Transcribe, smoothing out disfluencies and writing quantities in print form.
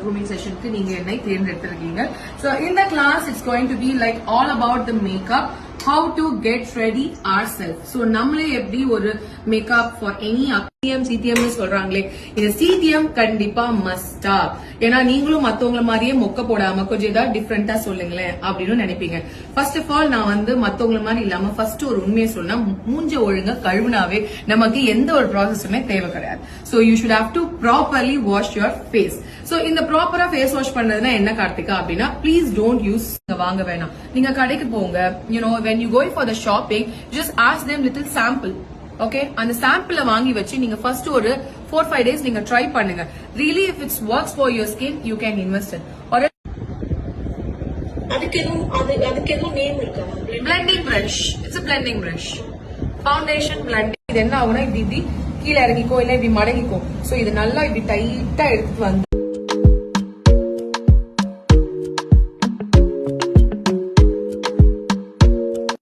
grooming session க்கு நீங்க என்னை தேர்ந்தெடுத்திருக்கீங்க. So in the class it's going to be like all about the makeup, how to get ready ourselves. So நம்மளே எப்படி ஒரு makeup for any CTM சொல்றாங்களே, இந்த CTM கண்டிப்பா மஸ்டா. ஏன்னா நீங்களும் மத்தவங்கள மாதிரியே மொக்க போடாம கொஞ்சம் ஏதாவது டிஃபரெண்டா சொல்லுங்களேன் அப்படின்னு நினைப்பீங்க. ஃபர்ஸ்ட் ஆஃப் ஆல் நான் வந்து மத்தவங்கள மாதிரி இல்லாம ஃபர்ஸ்ட் ஒரு உண்மையை சொன்னா மூஞ்ச ஒழுங்கா கழுவுனாவே நமக்கு எந்த ஒரு ப்ராசஸுமே தேவை கிடையாது. So you should have to properly wash your face. So இந்த ப்ராப்பரா ஃபேஸ் வாஷ் பண்றதுனா என்ன கார்த்திகா அப்படின்னா, ப்ளீஸ் டோன்ட் யூஸ் வாங்க வேணாம். நீங்க கடைக்கு போங்க, when you go for the shopping, just ask them little sample. Okay, அந்த சாம்பிள வாங்கி வச்சு நீங்க ஃபர்ஸ்ட் ஒரு 4-5 days நீங்க ட்ரை பண்ணுங்க. Really if it works for your skin, you can invest in. Or அதுக்கு எதுவும் நேம் இருக்கா? Blending brush. It's a blending brush. Foundation blending. இது என்ன ஆகும்னா இப்படி கீழே இறங்கிக்கோ இல்ல இப்படி மடங்கிக்கோ. சோ இது நல்லா இப்படி டைட்டா எடுத்துட்டு வந்து